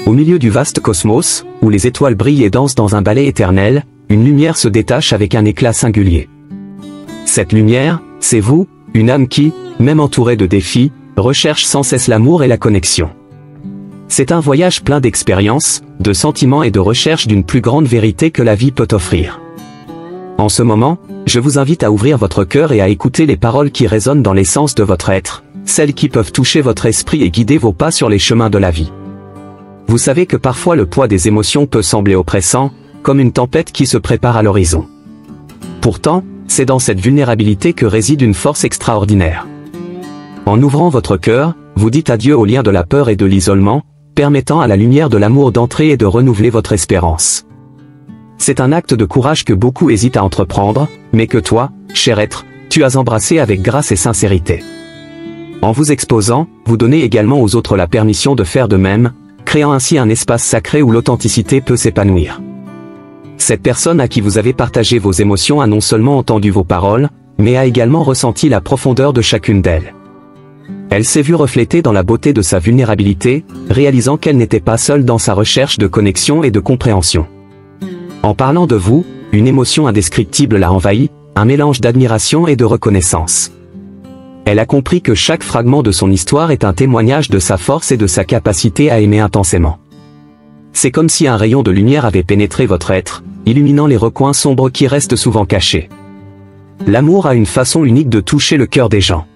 Au milieu du vaste cosmos, où les étoiles brillent et dansent dans un ballet éternel, une lumière se détache avec un éclat singulier. Cette lumière, c'est vous, une âme qui, même entourée de défis, recherche sans cesse l'amour et la connexion. C'est un voyage plein d'expériences, de sentiments et de recherche d'une plus grande vérité que la vie peut offrir. En ce moment, je vous invite à ouvrir votre cœur et à écouter les paroles qui résonnent dans l'essence de votre être, celles qui peuvent toucher votre esprit et guider vos pas sur les chemins de la vie. Vous savez que parfois le poids des émotions peut sembler oppressant, comme une tempête qui se prépare à l'horizon. Pourtant, c'est dans cette vulnérabilité que réside une force extraordinaire. En ouvrant votre cœur, vous dites adieu au lien de la peur et de l'isolement, permettant à la lumière de l'amour d'entrer et de renouveler votre espérance. C'est un acte de courage que beaucoup hésitent à entreprendre, mais que toi, cher être, tu as embrassé avec grâce et sincérité. En vous exposant, vous donnez également aux autres la permission de faire de même, créant ainsi un espace sacré où l'authenticité peut s'épanouir. Cette personne à qui vous avez partagé vos émotions a non seulement entendu vos paroles, mais a également ressenti la profondeur de chacune d'elles. Elle s'est vue reflétée dans la beauté de sa vulnérabilité, réalisant qu'elle n'était pas seule dans sa recherche de connexion et de compréhension. En parlant de vous, une émotion indescriptible l'a envahie, un mélange d'admiration et de reconnaissance. Elle a compris que chaque fragment de son histoire est un témoignage de sa force et de sa capacité à aimer intensément. C'est comme si un rayon de lumière avait pénétré votre être, illuminant les recoins sombres qui restent souvent cachés. L'amour a une façon unique de toucher le cœur des gens.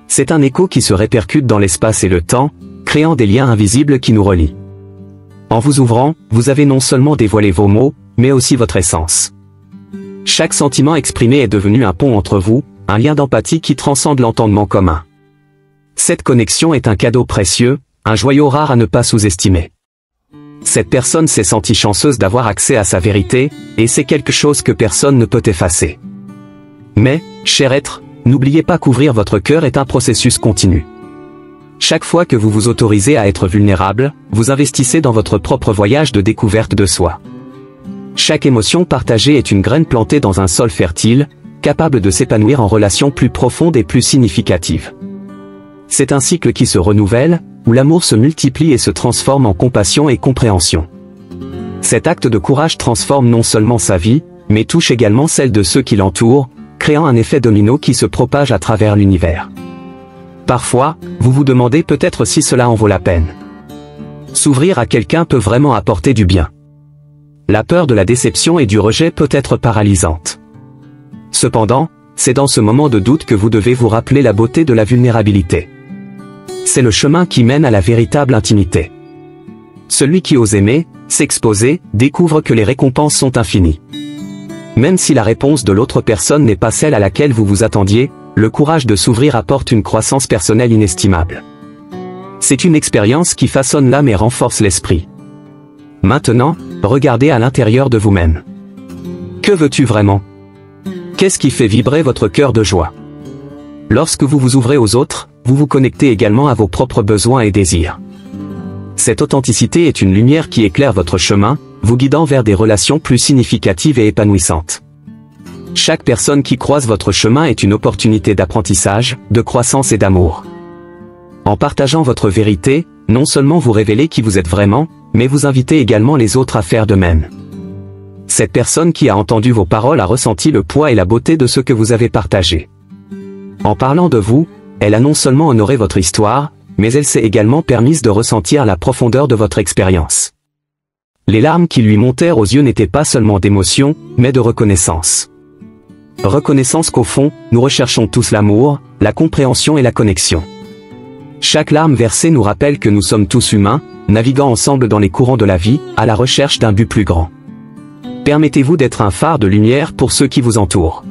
C'est un écho qui se répercute dans l'espace et le temps, créant des liens invisibles qui nous relient. En vous ouvrant, vous avez non seulement dévoilé vos mots, mais aussi votre essence. Chaque sentiment exprimé est devenu un pont entre vous, un lien d'empathie qui transcende l'entendement commun. Cette connexion est un cadeau précieux, un joyau rare à ne pas sous-estimer. Cette personne s'est sentie chanceuse d'avoir accès à sa vérité, et c'est quelque chose que personne ne peut effacer. Mais, cher être, n'oubliez pas qu'ouvrir votre cœur est un processus continu. Chaque fois que vous vous autorisez à être vulnérable, vous investissez dans votre propre voyage de découverte de soi. Chaque émotion partagée est une graine plantée dans un sol fertile, capable de s'épanouir en relations plus profondes et plus significatives. C'est un cycle qui se renouvelle, où l'amour se multiplie et se transforme en compassion et compréhension. Cet acte de courage transforme non seulement sa vie, mais touche également celle de ceux qui l'entourent, créant un effet domino qui se propage à travers l'univers. Parfois, vous vous demandez peut-être si cela en vaut la peine. S'ouvrir à quelqu'un peut vraiment apporter du bien. La peur de la déception et du rejet peut être paralysante. Cependant, c'est dans ce moment de doute que vous devez vous rappeler la beauté de la vulnérabilité. C'est le chemin qui mène à la véritable intimité. Celui qui ose aimer, s'exposer, découvre que les récompenses sont infinies. Même si la réponse de l'autre personne n'est pas celle à laquelle vous vous attendiez, le courage de s'ouvrir apporte une croissance personnelle inestimable. C'est une expérience qui façonne l'âme et renforce l'esprit. Maintenant, regardez à l'intérieur de vous-même. Que veux-tu vraiment? Qu'est-ce qui fait vibrer votre cœur de joie? Lorsque vous vous ouvrez aux autres, vous vous connectez également à vos propres besoins et désirs. Cette authenticité est une lumière qui éclaire votre chemin, vous guidant vers des relations plus significatives et épanouissantes. Chaque personne qui croise votre chemin est une opportunité d'apprentissage, de croissance et d'amour. En partageant votre vérité, non seulement vous révélez qui vous êtes vraiment, mais vous invitez également les autres à faire de même. Cette personne qui a entendu vos paroles a ressenti le poids et la beauté de ce que vous avez partagé. En parlant de vous, elle a non seulement honoré votre histoire, mais elle s'est également permise de ressentir la profondeur de votre expérience. Les larmes qui lui montèrent aux yeux n'étaient pas seulement d'émotion, mais de reconnaissance. Reconnaissance qu'au fond, nous recherchons tous l'amour, la compréhension et la connexion. Chaque larme versée nous rappelle que nous sommes tous humains, naviguant ensemble dans les courants de la vie, à la recherche d'un but plus grand. Permettez-vous d'être un phare de lumière pour ceux qui vous entourent.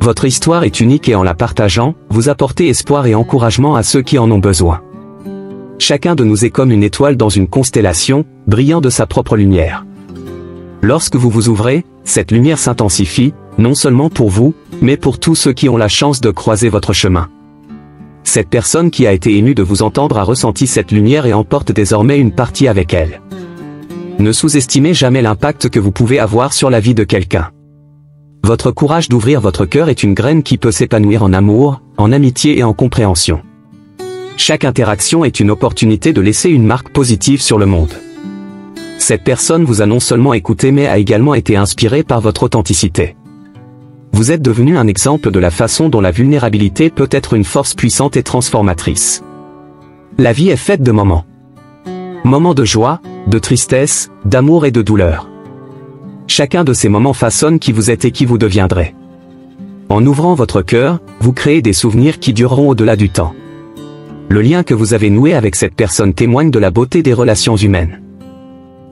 Votre histoire est unique et en la partageant, vous apportez espoir et encouragement à ceux qui en ont besoin. Chacun de nous est comme une étoile dans une constellation, brillant de sa propre lumière. Lorsque vous vous ouvrez, cette lumière s'intensifie, non seulement pour vous, mais pour tous ceux qui ont la chance de croiser votre chemin. Cette personne qui a été émue de vous entendre a ressenti cette lumière et emporte désormais une partie avec elle. Ne sous-estimez jamais l'impact que vous pouvez avoir sur la vie de quelqu'un. Votre courage d'ouvrir votre cœur est une graine qui peut s'épanouir en amour, en amitié et en compréhension. Chaque interaction est une opportunité de laisser une marque positive sur le monde. Cette personne vous a non seulement écouté mais a également été inspirée par votre authenticité. Vous êtes devenu un exemple de la façon dont la vulnérabilité peut être une force puissante et transformatrice. La vie est faite de moments. Moments de joie, de tristesse, d'amour et de douleur. Chacun de ces moments façonne qui vous êtes et qui vous deviendrez. En ouvrant votre cœur, vous créez des souvenirs qui dureront au-delà du temps. Le lien que vous avez noué avec cette personne témoigne de la beauté des relations humaines.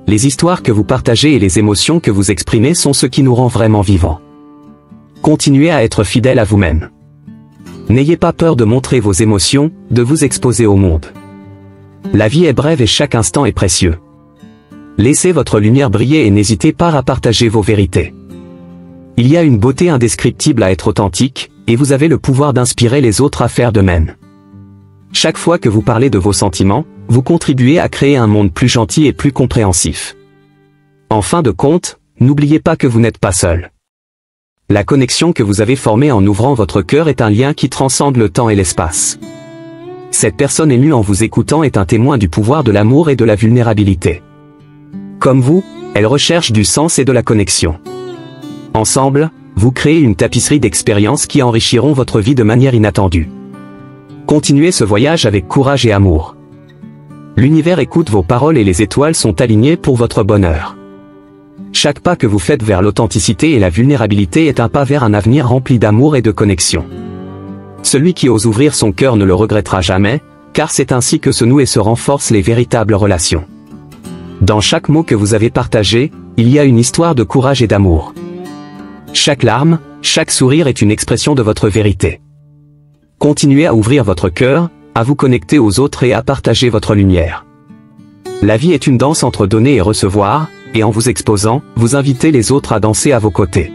Les histoires que vous partagez et les émotions que vous exprimez sont ce qui nous rend vraiment vivants. Continuez à être fidèle à vous-même. N'ayez pas peur de montrer vos émotions, de vous exposer au monde. La vie est brève et chaque instant est précieux. Laissez votre lumière briller et n'hésitez pas à partager vos vérités. Il y a une beauté indescriptible à être authentique, et vous avez le pouvoir d'inspirer les autres à faire de même. Chaque fois que vous parlez de vos sentiments, vous contribuez à créer un monde plus gentil et plus compréhensif. En fin de compte, n'oubliez pas que vous n'êtes pas seul. La connexion que vous avez formée en ouvrant votre cœur est un lien qui transcende le temps et l'espace. Cette personne émue en vous écoutant est un témoin du pouvoir de l'amour et de la vulnérabilité. Comme vous, elle recherche du sens et de la connexion. Ensemble, vous créez une tapisserie d'expériences qui enrichiront votre vie de manière inattendue. Continuez ce voyage avec courage et amour. L'univers écoute vos paroles et les étoiles sont alignées pour votre bonheur. Chaque pas que vous faites vers l'authenticité et la vulnérabilité est un pas vers un avenir rempli d'amour et de connexion. Celui qui ose ouvrir son cœur ne le regrettera jamais, car c'est ainsi que se nouent et se renforcent les véritables relations. Dans chaque mot que vous avez partagé, il y a une histoire de courage et d'amour. Chaque larme, chaque sourire est une expression de votre vérité. Continuez à ouvrir votre cœur, à vous connecter aux autres et à partager votre lumière. La vie est une danse entre donner et recevoir, et en vous exposant, vous invitez les autres à danser à vos côtés.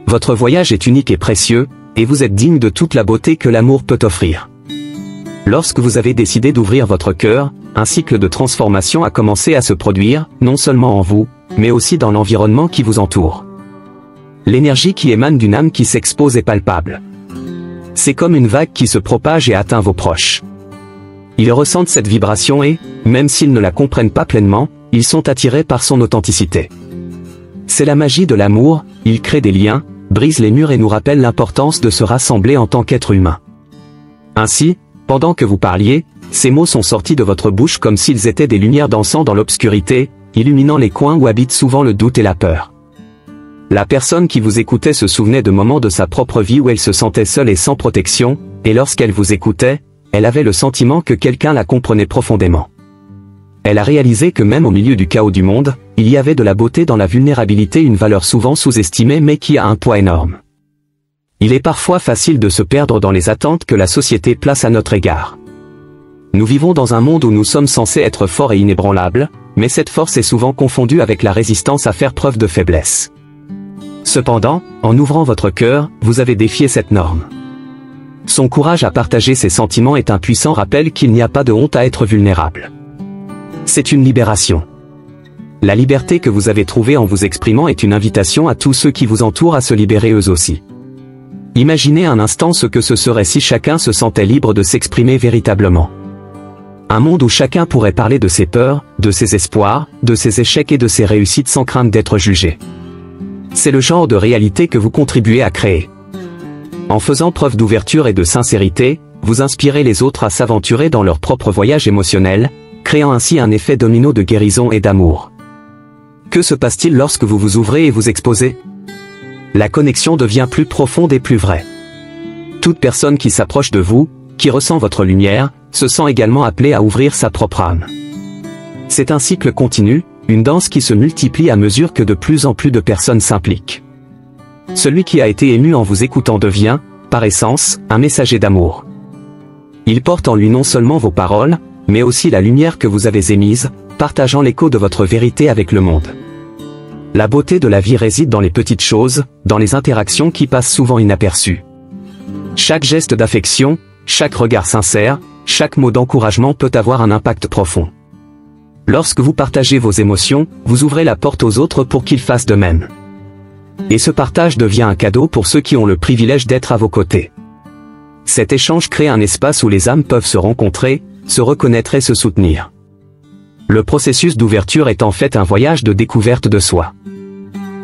Votre voyage est unique et précieux, et vous êtes digne de toute la beauté que l'amour peut offrir. Lorsque vous avez décidé d'ouvrir votre cœur, un cycle de transformation a commencé à se produire, non seulement en vous, mais aussi dans l'environnement qui vous entoure. L'énergie qui émane d'une âme qui s'expose est palpable. C'est comme une vague qui se propage et atteint vos proches. Ils ressentent cette vibration et, même s'ils ne la comprennent pas pleinement, ils sont attirés par son authenticité. C'est la magie de l'amour, il crée des liens, brise les murs et nous rappelle l'importance de se rassembler en tant qu'être humain. Ainsi, pendant que vous parliez, ces mots sont sortis de votre bouche comme s'ils étaient des lumières dansant dans l'obscurité, illuminant les coins où habitent souvent le doute et la peur. La personne qui vous écoutait se souvenait de moments de sa propre vie où elle se sentait seule et sans protection, et lorsqu'elle vous écoutait, elle avait le sentiment que quelqu'un la comprenait profondément. Elle a réalisé que même au milieu du chaos du monde, il y avait de la beauté dans la vulnérabilité, une valeur souvent sous-estimée mais qui a un poids énorme. Il est parfois facile de se perdre dans les attentes que la société place à notre égard. Nous vivons dans un monde où nous sommes censés être forts et inébranlables, mais cette force est souvent confondue avec la résistance à faire preuve de faiblesse. Cependant, en ouvrant votre cœur, vous avez défié cette norme. Son courage à partager ses sentiments est un puissant rappel qu'il n'y a pas de honte à être vulnérable. C'est une libération. La liberté que vous avez trouvée en vous exprimant est une invitation à tous ceux qui vous entourent à se libérer eux aussi. Imaginez un instant ce que ce serait si chacun se sentait libre de s'exprimer véritablement. Un monde où chacun pourrait parler de ses peurs, de ses espoirs, de ses échecs et de ses réussites sans crainte d'être jugé. C'est le genre de réalité que vous contribuez à créer. En faisant preuve d'ouverture et de sincérité, vous inspirez les autres à s'aventurer dans leur propre voyage émotionnel, créant ainsi un effet domino de guérison et d'amour. Que se passe-t-il lorsque vous vous ouvrez et vous exposez? La connexion devient plus profonde et plus vraie. Toute personne qui s'approche de vous, qui ressent votre lumière, se sent également appelée à ouvrir sa propre âme. C'est un cycle continu, une danse qui se multiplie à mesure que de plus en plus de personnes s'impliquent. Celui qui a été ému en vous écoutant devient, par essence, un messager d'amour. Il porte en lui non seulement vos paroles, mais aussi la lumière que vous avez émise, partageant l'écho de votre vérité avec le monde. La beauté de la vie réside dans les petites choses, dans les interactions qui passent souvent inaperçues. Chaque geste d'affection, chaque regard sincère, chaque mot d'encouragement peut avoir un impact profond. Lorsque vous partagez vos émotions, vous ouvrez la porte aux autres pour qu'ils fassent de même. Et ce partage devient un cadeau pour ceux qui ont le privilège d'être à vos côtés. Cet échange crée un espace où les âmes peuvent se rencontrer, se reconnaître et se soutenir. Le processus d'ouverture est en fait un voyage de découverte de soi.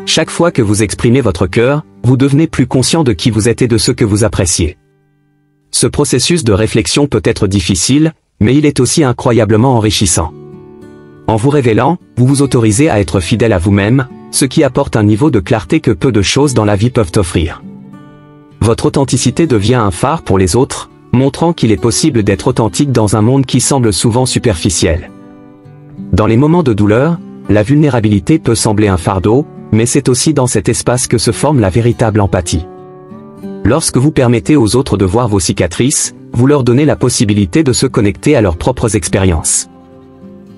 Chaque fois que vous exprimez votre cœur, vous devenez plus conscient de qui vous êtes et de ce que vous appréciez. Ce processus de réflexion peut être difficile, mais il est aussi incroyablement enrichissant. En vous révélant, vous vous autorisez à être fidèle à vous-même, ce qui apporte un niveau de clarté que peu de choses dans la vie peuvent offrir. Votre authenticité devient un phare pour les autres, montrant qu'il est possible d'être authentique dans un monde qui semble souvent superficiel. Dans les moments de douleur, la vulnérabilité peut sembler un fardeau, mais c'est aussi dans cet espace que se forme la véritable empathie. Lorsque vous permettez aux autres de voir vos cicatrices, vous leur donnez la possibilité de se connecter à leurs propres expériences.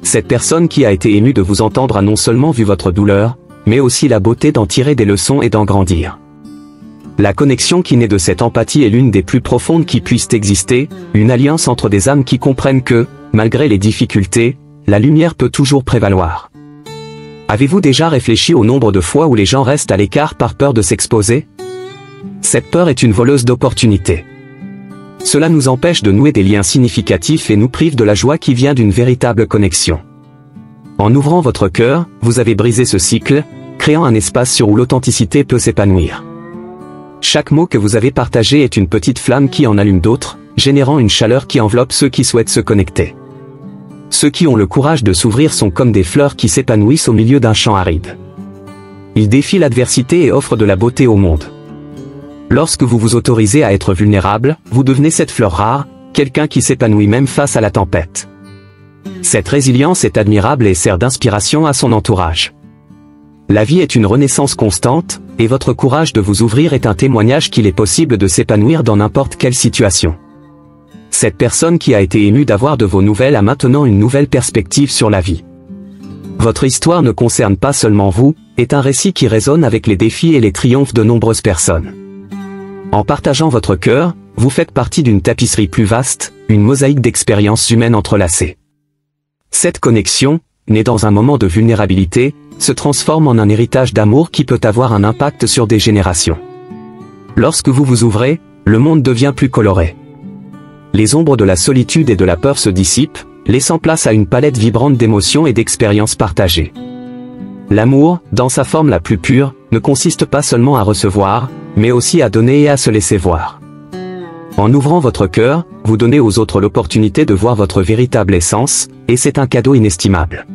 Cette personne qui a été émue de vous entendre a non seulement vu votre douleur, mais aussi la beauté d'en tirer des leçons et d'en grandir. La connexion qui naît de cette empathie est l'une des plus profondes qui puissent exister, une alliance entre des âmes qui comprennent que, malgré les difficultés, la lumière peut toujours prévaloir. Avez-vous déjà réfléchi au nombre de fois où les gens restent à l'écart par peur de s'exposer? Cette peur est une voleuse d'opportunités. Cela nous empêche de nouer des liens significatifs et nous prive de la joie qui vient d'une véritable connexion. En ouvrant votre cœur, vous avez brisé ce cycle, créant un espace où l'authenticité peut s'épanouir. Chaque mot que vous avez partagé est une petite flamme qui en allume d'autres, générant une chaleur qui enveloppe ceux qui souhaitent se connecter. Ceux qui ont le courage de s'ouvrir sont comme des fleurs qui s'épanouissent au milieu d'un champ aride. Ils défient l'adversité et offrent de la beauté au monde. Lorsque vous vous autorisez à être vulnérable, vous devenez cette fleur rare, quelqu'un qui s'épanouit même face à la tempête. Cette résilience est admirable et sert d'inspiration à son entourage. La vie est une renaissance constante, et votre courage de vous ouvrir est un témoignage qu'il est possible de s'épanouir dans n'importe quelle situation. Cette personne qui a été émue d'avoir de vos nouvelles a maintenant une nouvelle perspective sur la vie. Votre histoire ne concerne pas seulement vous, est un récit qui résonne avec les défis et les triomphes de nombreuses personnes. En partageant votre cœur, vous faites partie d'une tapisserie plus vaste, une mosaïque d'expériences humaines entrelacées. Cette connexion, née dans un moment de vulnérabilité, se transforme en un héritage d'amour qui peut avoir un impact sur des générations. Lorsque vous vous ouvrez, le monde devient plus coloré. Les ombres de la solitude et de la peur se dissipent, laissant place à une palette vibrante d'émotions et d'expériences partagées. L'amour, dans sa forme la plus pure, ne consiste pas seulement à recevoir, mais aussi à donner et à se laisser voir. En ouvrant votre cœur, vous donnez aux autres l'opportunité de voir votre véritable essence, et c'est un cadeau inestimable.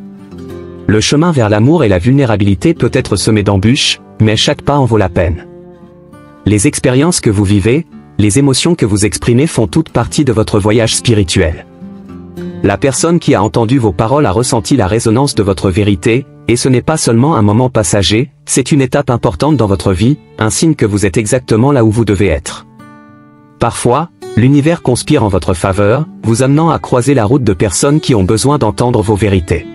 Le chemin vers l'amour et la vulnérabilité peut être semé d'embûches, mais chaque pas en vaut la peine. Les expériences que vous vivez, les émotions que vous exprimez font toute partie de votre voyage spirituel. La personne qui a entendu vos paroles a ressenti la résonance de votre vérité, et ce n'est pas seulement un moment passager, c'est une étape importante dans votre vie, un signe que vous êtes exactement là où vous devez être. Parfois, l'univers conspire en votre faveur, vous amenant à croiser la route de personnes qui ont besoin d'entendre vos vérités.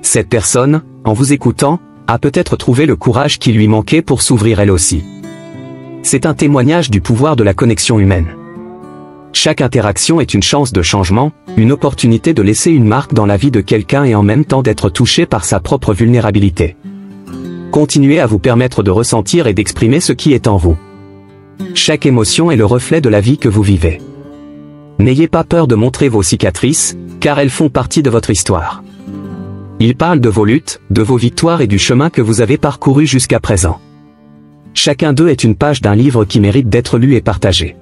Cette personne, en vous écoutant, a peut-être trouvé le courage qui lui manquait pour s'ouvrir elle aussi. C'est un témoignage du pouvoir de la connexion humaine. Chaque interaction est une chance de changement, une opportunité de laisser une marque dans la vie de quelqu'un et en même temps d'être touché par sa propre vulnérabilité. Continuez à vous permettre de ressentir et d'exprimer ce qui est en vous. Chaque émotion est le reflet de la vie que vous vivez. N'ayez pas peur de montrer vos cicatrices, car elles font partie de votre histoire. Ils parlent de vos luttes, de vos victoires et du chemin que vous avez parcouru jusqu'à présent. Chacun d'eux est une page d'un livre qui mérite d'être lu et partagé.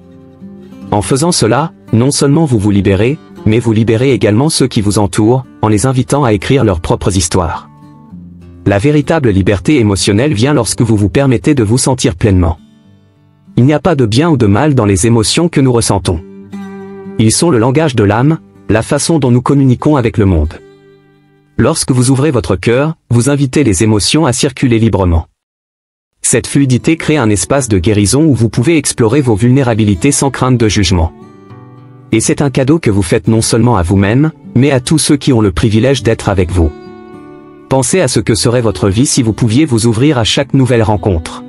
En faisant cela, non seulement vous vous libérez, mais vous libérez également ceux qui vous entourent, en les invitant à écrire leurs propres histoires. La véritable liberté émotionnelle vient lorsque vous vous permettez de vous sentir pleinement. Il n'y a pas de bien ou de mal dans les émotions que nous ressentons. Ils sont le langage de l'âme, la façon dont nous communiquons avec le monde. Lorsque vous ouvrez votre cœur, vous invitez les émotions à circuler librement. Cette fluidité crée un espace de guérison où vous pouvez explorer vos vulnérabilités sans crainte de jugement. Et c'est un cadeau que vous faites non seulement à vous-même, mais à tous ceux qui ont le privilège d'être avec vous. Pensez à ce que serait votre vie si vous pouviez vous ouvrir à chaque nouvelle rencontre.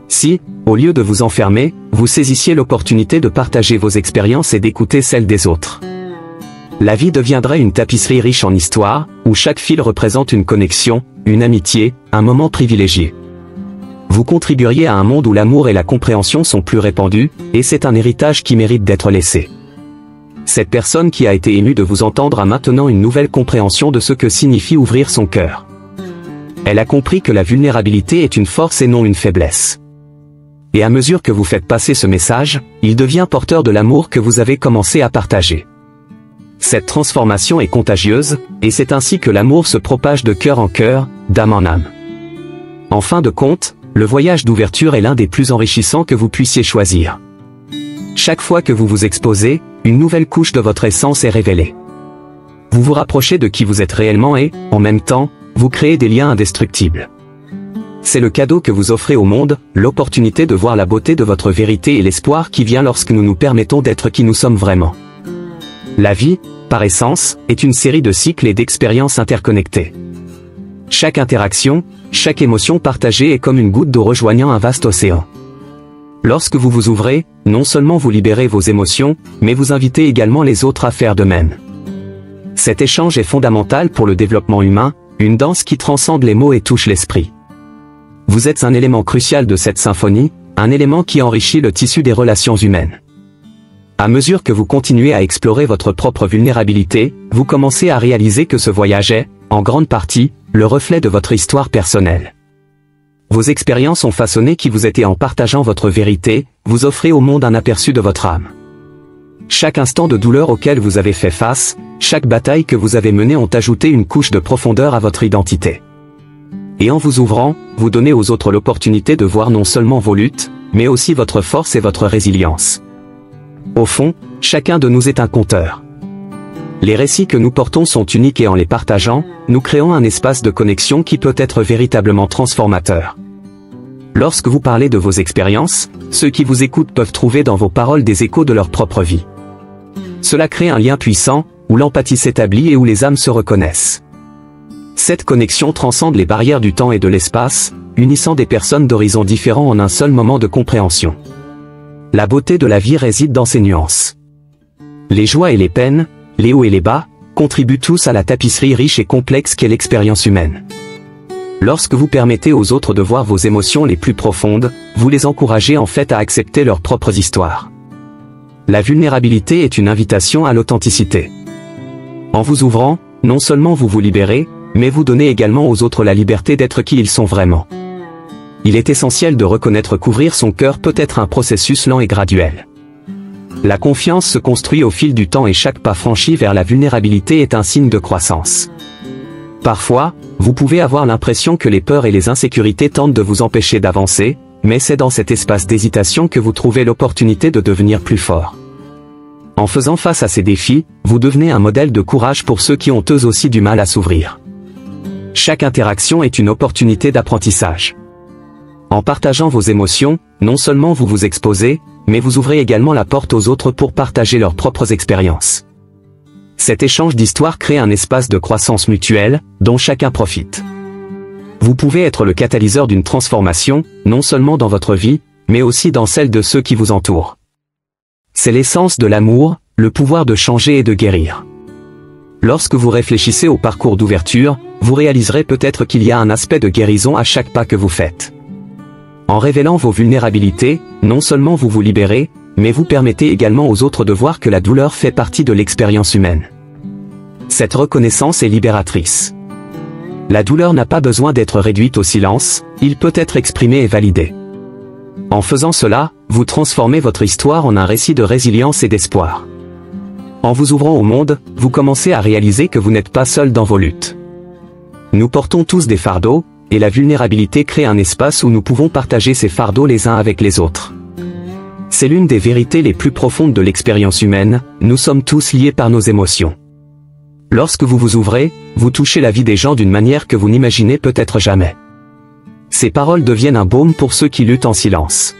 Si, au lieu de vous enfermer, vous saisissiez l'opportunité de partager vos expériences et d'écouter celles des autres. La vie deviendrait une tapisserie riche en histoires, où chaque fil représente une connexion, une amitié, un moment privilégié. vous contribueriez à un monde où l'amour et la compréhension sont plus répandus, et c'est un héritage qui mérite d'être laissé. Cette personne qui a été émue de vous entendre a maintenant une nouvelle compréhension de ce que signifie ouvrir son cœur. Elle a compris que la vulnérabilité est une force et non une faiblesse. Et à mesure que vous faites passer ce message, il devient porteur de l'amour que vous avez commencé à partager. Cette transformation est contagieuse, et c'est ainsi que l'amour se propage de cœur en cœur, d'âme en âme. En fin de compte, le voyage d'ouverture est l'un des plus enrichissants que vous puissiez choisir. Chaque fois que vous vous exposez, une nouvelle couche de votre essence est révélée. Vous vous rapprochez de qui vous êtes réellement et, en même temps, vous créez des liens indestructibles. C'est le cadeau que vous offrez au monde, l'opportunité de voir la beauté de votre vérité et l'espoir qui vient lorsque nous nous permettons d'être qui nous sommes vraiment. La vie, par essence, est une série de cycles et d'expériences interconnectées. Chaque interaction, chaque émotion partagée est comme une goutte d'eau rejoignant un vaste océan. Lorsque vous vous ouvrez, non seulement vous libérez vos émotions, mais vous invitez également les autres à faire de même. Cet échange est fondamental pour le développement humain, une danse qui transcende les mots et touche l'esprit. Vous êtes un élément crucial de cette symphonie, un élément qui enrichit le tissu des relations humaines. À mesure que vous continuez à explorer votre propre vulnérabilité, vous commencez à réaliser que ce voyage est, en grande partie, le reflet de votre histoire personnelle. Vos expériences ont façonné qui vous êtes et en partageant votre vérité, vous offrez au monde un aperçu de votre âme. Chaque instant de douleur auquel vous avez fait face, chaque bataille que vous avez menée ont ajouté une couche de profondeur à votre identité. Et en vous ouvrant, vous donnez aux autres l'opportunité de voir non seulement vos luttes, mais aussi votre force et votre résilience. Au fond, chacun de nous est un conteur. Les récits que nous portons sont uniques et en les partageant, nous créons un espace de connexion qui peut être véritablement transformateur. Lorsque vous parlez de vos expériences, ceux qui vous écoutent peuvent trouver dans vos paroles des échos de leur propre vie. Cela crée un lien puissant, où l'empathie s'établit et où les âmes se reconnaissent. Cette connexion transcende les barrières du temps et de l'espace, unissant des personnes d'horizons différents en un seul moment de compréhension. La beauté de la vie réside dans ses nuances. Les joies et les peines, les hauts et les bas, contribuent tous à la tapisserie riche et complexe qu'est l'expérience humaine. Lorsque vous permettez aux autres de voir vos émotions les plus profondes, vous les encouragez en fait à accepter leurs propres histoires. La vulnérabilité est une invitation à l'authenticité. En vous ouvrant, non seulement vous vous libérez, mais vous donnez également aux autres la liberté d'être qui ils sont vraiment. Il est essentiel de reconnaître qu'ouvrir son cœur peut être un processus lent et graduel. La confiance se construit au fil du temps et chaque pas franchi vers la vulnérabilité est un signe de croissance. Parfois, vous pouvez avoir l'impression que les peurs et les insécurités tentent de vous empêcher d'avancer, mais c'est dans cet espace d'hésitation que vous trouvez l'opportunité de devenir plus fort. En faisant face à ces défis, vous devenez un modèle de courage pour ceux qui ont eux aussi du mal à s'ouvrir. Chaque interaction est une opportunité d'apprentissage. En partageant vos émotions, non seulement vous vous exposez, mais vous ouvrez également la porte aux autres pour partager leurs propres expériences. Cet échange d'histoires crée un espace de croissance mutuelle, dont chacun profite. Vous pouvez être le catalyseur d'une transformation, non seulement dans votre vie, mais aussi dans celle de ceux qui vous entourent. C'est l'essence de l'amour, le pouvoir de changer et de guérir. Lorsque vous réfléchissez au parcours d'ouverture, vous réaliserez peut-être qu'il y a un aspect de guérison à chaque pas que vous faites. En révélant vos vulnérabilités, non seulement vous vous libérez, mais vous permettez également aux autres de voir que la douleur fait partie de l'expérience humaine. Cette reconnaissance est libératrice. La douleur n'a pas besoin d'être réduite au silence, il peut être exprimé et validé. En faisant cela, vous transformez votre histoire en un récit de résilience et d'espoir. En vous ouvrant au monde, vous commencez à réaliser que vous n'êtes pas seul dans vos luttes. Nous portons tous des fardeaux, et la vulnérabilité crée un espace où nous pouvons partager ces fardeaux les uns avec les autres. C'est l'une des vérités les plus profondes de l'expérience humaine, nous sommes tous liés par nos émotions. Lorsque vous vous ouvrez, vous touchez la vie des gens d'une manière que vous n'imaginez peut-être jamais. Ces paroles deviennent un baume pour ceux qui luttent en silence.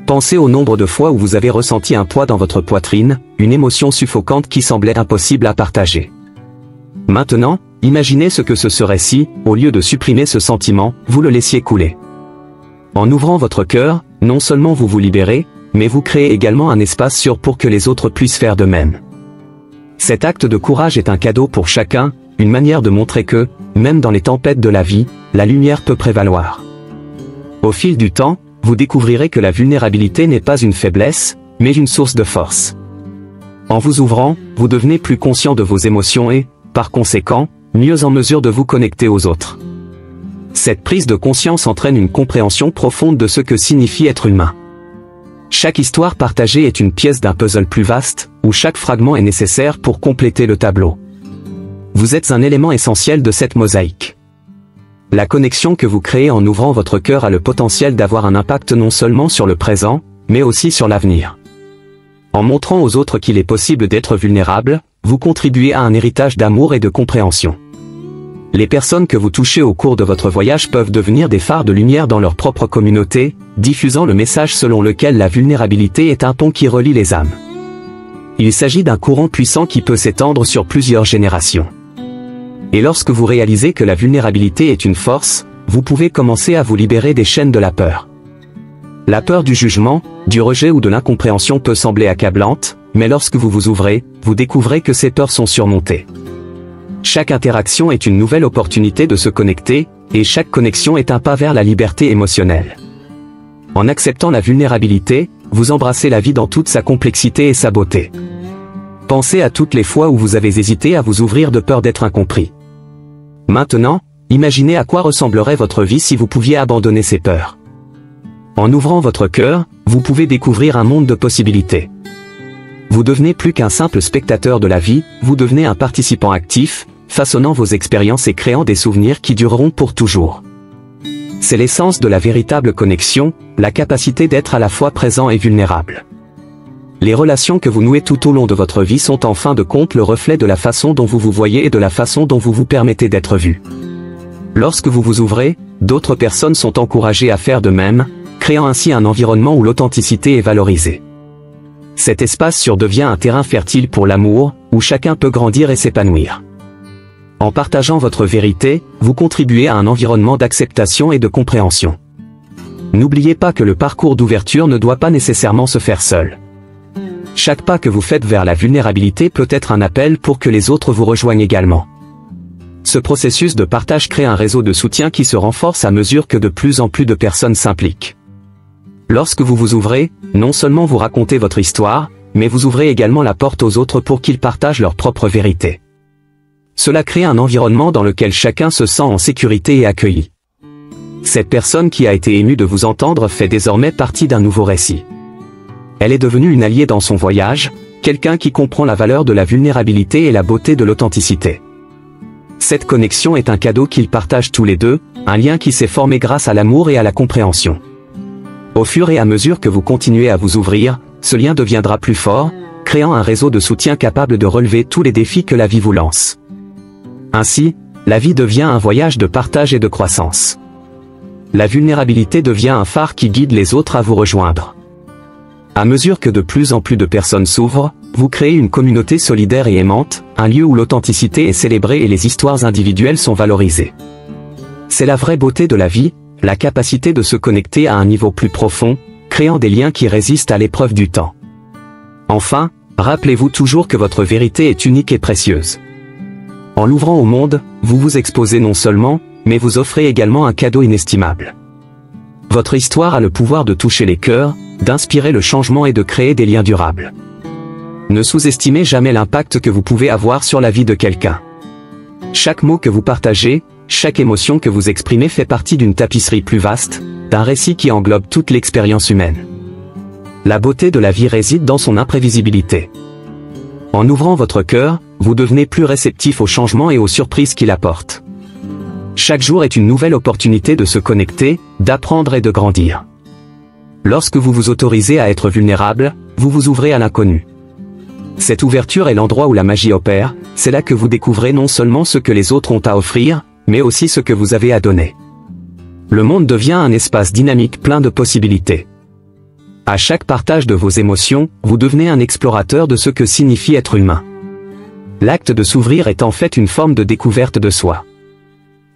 Pensez au nombre de fois où vous avez ressenti un poids dans votre poitrine, une émotion suffocante qui semblait impossible à partager. Maintenant, imaginez ce que ce serait si, au lieu de supprimer ce sentiment, vous le laissiez couler. En ouvrant votre cœur, non seulement vous vous libérez, mais vous créez également un espace sûr pour que les autres puissent faire de même. Cet acte de courage est un cadeau pour chacun, une manière de montrer que, même dans les tempêtes de la vie, la lumière peut prévaloir. Au fil du temps, vous découvrirez que la vulnérabilité n'est pas une faiblesse, mais une source de force. En vous ouvrant, vous devenez plus conscient de vos émotions et, par conséquent, mieux en mesure de vous connecter aux autres. Cette prise de conscience entraîne une compréhension profonde de ce que signifie être humain. Chaque histoire partagée est une pièce d'un puzzle plus vaste, où chaque fragment est nécessaire pour compléter le tableau. Vous êtes un élément essentiel de cette mosaïque. La connexion que vous créez en ouvrant votre cœur a le potentiel d'avoir un impact non seulement sur le présent, mais aussi sur l'avenir. En montrant aux autres qu'il est possible d'être vulnérable, vous contribuez à un héritage d'amour et de compréhension. Les personnes que vous touchez au cours de votre voyage peuvent devenir des phares de lumière dans leur propre communauté, diffusant le message selon lequel la vulnérabilité est un pont qui relie les âmes. Il s'agit d'un courant puissant qui peut s'étendre sur plusieurs générations. Et lorsque vous réalisez que la vulnérabilité est une force, vous pouvez commencer à vous libérer des chaînes de la peur. La peur du jugement, du rejet ou de l'incompréhension peut sembler accablante, mais lorsque vous vous ouvrez, vous découvrez que ces peurs sont surmontées. Chaque interaction est une nouvelle opportunité de se connecter, et chaque connexion est un pas vers la liberté émotionnelle. En acceptant la vulnérabilité, vous embrassez la vie dans toute sa complexité et sa beauté. Pensez à toutes les fois où vous avez hésité à vous ouvrir de peur d'être incompris. Maintenant, imaginez à quoi ressemblerait votre vie si vous pouviez abandonner ces peurs. En ouvrant votre cœur, vous pouvez découvrir un monde de possibilités. Vous devenez plus qu'un simple spectateur de la vie, vous devenez un participant actif, façonnant vos expériences et créant des souvenirs qui dureront pour toujours. C'est l'essence de la véritable connexion, la capacité d'être à la fois présent et vulnérable. Les relations que vous nouez tout au long de votre vie sont en fin de compte le reflet de la façon dont vous vous voyez et de la façon dont vous vous permettez d'être vu. Lorsque vous vous ouvrez, d'autres personnes sont encouragées à faire de même, créant ainsi un environnement où l'authenticité est valorisée. Cet espace devient un terrain fertile pour l'amour, où chacun peut grandir et s'épanouir. En partageant votre vérité, vous contribuez à un environnement d'acceptation et de compréhension. N'oubliez pas que le parcours d'ouverture ne doit pas nécessairement se faire seul. Chaque pas que vous faites vers la vulnérabilité peut être un appel pour que les autres vous rejoignent également. Ce processus de partage crée un réseau de soutien qui se renforce à mesure que de plus en plus de personnes s'impliquent. Lorsque vous vous ouvrez, non seulement vous racontez votre histoire, mais vous ouvrez également la porte aux autres pour qu'ils partagent leur propre vérité. Cela crée un environnement dans lequel chacun se sent en sécurité et accueilli. Cette personne qui a été émue de vous entendre fait désormais partie d'un nouveau récit. Elle est devenue une alliée dans son voyage, quelqu'un qui comprend la valeur de la vulnérabilité et la beauté de l'authenticité. Cette connexion est un cadeau qu'ils partagent tous les deux, un lien qui s'est formé grâce à l'amour et à la compréhension. Au fur et à mesure que vous continuez à vous ouvrir, ce lien deviendra plus fort, créant un réseau de soutien capable de relever tous les défis que la vie vous lance. Ainsi, la vie devient un voyage de partage et de croissance. La vulnérabilité devient un phare qui guide les autres à vous rejoindre. À mesure que de plus en plus de personnes s'ouvrent, vous créez une communauté solidaire et aimante, un lieu où l'authenticité est célébrée et les histoires individuelles sont valorisées. C'est la vraie beauté de la vie, la capacité de se connecter à un niveau plus profond, créant des liens qui résistent à l'épreuve du temps. Enfin, rappelez-vous toujours que votre vérité est unique et précieuse. En l'ouvrant au monde, vous vous exposez non seulement, mais vous offrez également un cadeau inestimable. Votre histoire a le pouvoir de toucher les cœurs, d'inspirer le changement et de créer des liens durables. Ne sous-estimez jamais l'impact que vous pouvez avoir sur la vie de quelqu'un. Chaque mot que vous partagez, chaque émotion que vous exprimez fait partie d'une tapisserie plus vaste, d'un récit qui englobe toute l'expérience humaine. La beauté de la vie réside dans son imprévisibilité. En ouvrant votre cœur, vous devenez plus réceptif au changement et aux surprises qu'il apporte. Chaque jour est une nouvelle opportunité de se connecter, d'apprendre et de grandir. Lorsque vous vous autorisez à être vulnérable, vous vous ouvrez à l'inconnu. Cette ouverture est l'endroit où la magie opère, c'est là que vous découvrez non seulement ce que les autres ont à offrir, mais aussi ce que vous avez à donner. Le monde devient un espace dynamique plein de possibilités. À chaque partage de vos émotions, vous devenez un explorateur de ce que signifie être humain. L'acte de s'ouvrir est en fait une forme de découverte de soi.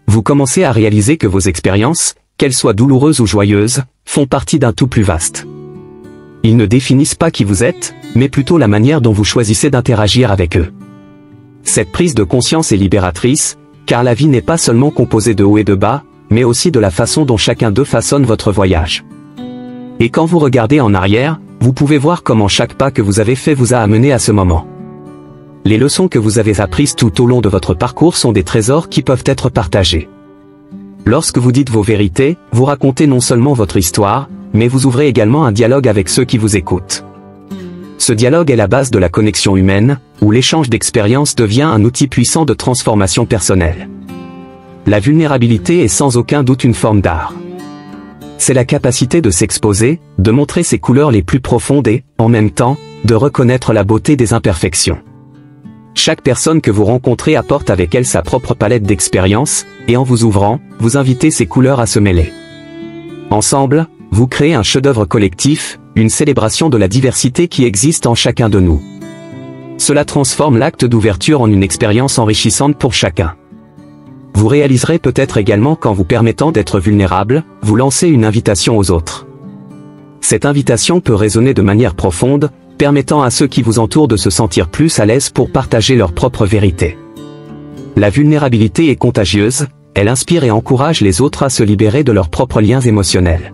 Vous commencez à réaliser que vos expériences, qu'elles soient douloureuses ou joyeuses, font partie d'un tout plus vaste. Ils ne définissent pas qui vous êtes, mais plutôt la manière dont vous choisissez d'interagir avec eux. Cette prise de conscience est libératrice, car la vie n'est pas seulement composée de hauts et de bas, mais aussi de la façon dont chacun d'eux façonne votre voyage. Et quand vous regardez en arrière, vous pouvez voir comment chaque pas que vous avez fait vous a amené à ce moment. Les leçons que vous avez apprises tout au long de votre parcours sont des trésors qui peuvent être partagés. Lorsque vous dites vos vérités, vous racontez non seulement votre histoire, mais vous ouvrez également un dialogue avec ceux qui vous écoutent. Ce dialogue est la base de la connexion humaine, où l'échange d'expériences devient un outil puissant de transformation personnelle. La vulnérabilité est sans aucun doute une forme d'art. C'est la capacité de s'exposer, de montrer ses couleurs les plus profondes et, en même temps, de reconnaître la beauté des imperfections. Chaque personne que vous rencontrez apporte avec elle sa propre palette d'expériences, et en vous ouvrant, vous invitez ces couleurs à se mêler. Ensemble, vous créez un chef-d'œuvre collectif, une célébration de la diversité qui existe en chacun de nous. Cela transforme l'acte d'ouverture en une expérience enrichissante pour chacun. Vous réaliserez peut-être également qu'en vous permettant d'être vulnérable, vous lancez une invitation aux autres. Cette invitation peut résonner de manière profonde, permettant à ceux qui vous entourent de se sentir plus à l'aise pour partager leur propre vérité. La vulnérabilité est contagieuse, elle inspire et encourage les autres à se libérer de leurs propres liens émotionnels.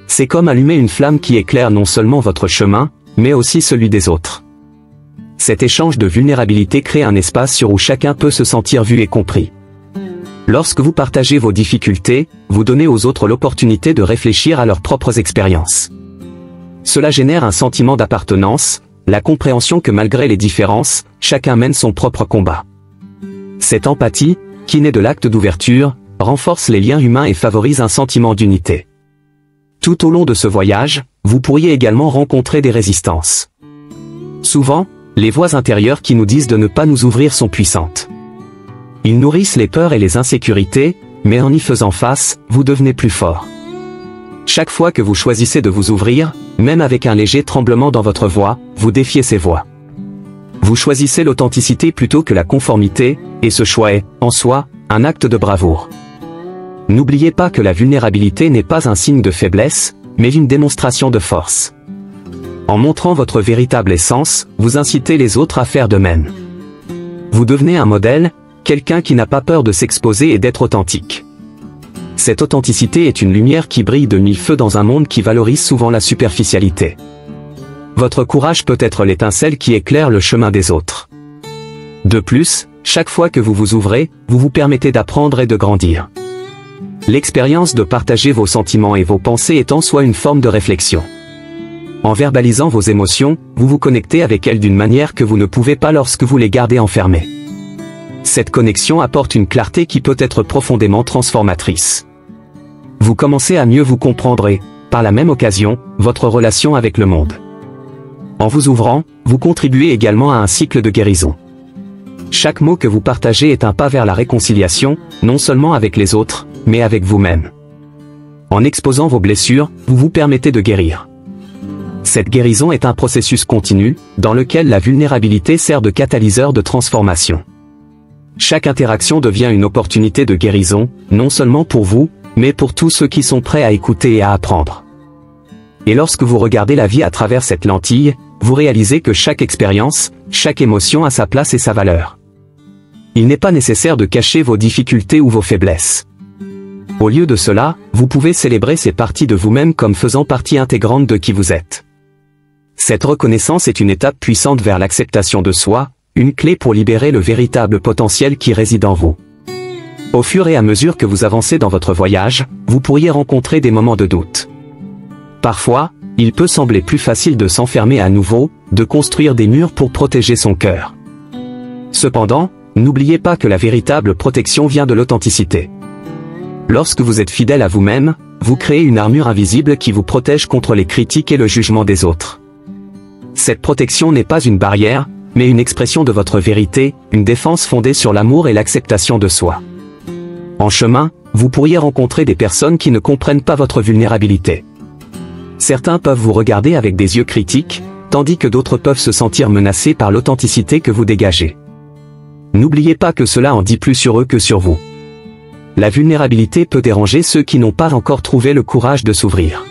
C'est comme allumer une flamme qui éclaire non seulement votre chemin, mais aussi celui des autres. Cet échange de vulnérabilité crée un espace où chacun peut se sentir vu et compris. Lorsque vous partagez vos difficultés, vous donnez aux autres l'opportunité de réfléchir à leurs propres expériences. Cela génère un sentiment d'appartenance, la compréhension que malgré les différences, chacun mène son propre combat. Cette empathie, qui naît de l'acte d'ouverture, renforce les liens humains et favorise un sentiment d'unité. Tout au long de ce voyage, vous pourriez également rencontrer des résistances. Souvent, les voix intérieures qui nous disent de ne pas nous ouvrir sont puissantes. Ils nourrissent les peurs et les insécurités, mais en y faisant face, vous devenez plus fort. Chaque fois que vous choisissez de vous ouvrir, même avec un léger tremblement dans votre voix, vous défiez ces voix. Vous choisissez l'authenticité plutôt que la conformité, et ce choix est, en soi, un acte de bravoure. N'oubliez pas que la vulnérabilité n'est pas un signe de faiblesse, mais une démonstration de force. En montrant votre véritable essence, vous incitez les autres à faire de même. Vous devenez un modèle, quelqu'un qui n'a pas peur de s'exposer et d'être authentique. Cette authenticité est une lumière qui brille de mille feux dans un monde qui valorise souvent la superficialité. Votre courage peut être l'étincelle qui éclaire le chemin des autres. De plus, chaque fois que vous vous ouvrez, vous vous permettez d'apprendre et de grandir. L'expérience de partager vos sentiments et vos pensées est en soi une forme de réflexion. En verbalisant vos émotions, vous vous connectez avec elles d'une manière que vous ne pouvez pas lorsque vous les gardez enfermées. Cette connexion apporte une clarté qui peut être profondément transformatrice. Vous commencez à mieux vous comprendre et, par la même occasion, votre relation avec le monde. En vous ouvrant, vous contribuez également à un cycle de guérison. Chaque mot que vous partagez est un pas vers la réconciliation, non seulement avec les autres, mais avec vous-même. En exposant vos blessures, vous vous permettez de guérir. Cette guérison est un processus continu, dans lequel la vulnérabilité sert de catalyseur de transformation. Chaque interaction devient une opportunité de guérison, non seulement pour vous, mais pour tous ceux qui sont prêts à écouter et à apprendre. Et lorsque vous regardez la vie à travers cette lentille, vous réalisez que chaque expérience, chaque émotion a sa place et sa valeur. Il n'est pas nécessaire de cacher vos difficultés ou vos faiblesses. Au lieu de cela, vous pouvez célébrer ces parties de vous-même comme faisant partie intégrante de qui vous êtes. Cette reconnaissance est une étape puissante vers l'acceptation de soi, une clé pour libérer le véritable potentiel qui réside en vous. Au fur et à mesure que vous avancez dans votre voyage, vous pourriez rencontrer des moments de doute. Parfois, il peut sembler plus facile de s'enfermer à nouveau, de construire des murs pour protéger son cœur. Cependant, n'oubliez pas que la véritable protection vient de l'authenticité. Lorsque vous êtes fidèle à vous-même, vous créez une armure invisible qui vous protège contre les critiques et le jugement des autres. Cette protection n'est pas une barrière, mais une expression de votre vérité, une défense fondée sur l'amour et l'acceptation de soi. En chemin, vous pourriez rencontrer des personnes qui ne comprennent pas votre vulnérabilité. Certains peuvent vous regarder avec des yeux critiques, tandis que d'autres peuvent se sentir menacés par l'authenticité que vous dégagez. N'oubliez pas que cela en dit plus sur eux que sur vous. La vulnérabilité peut déranger ceux qui n'ont pas encore trouvé le courage de s'ouvrir.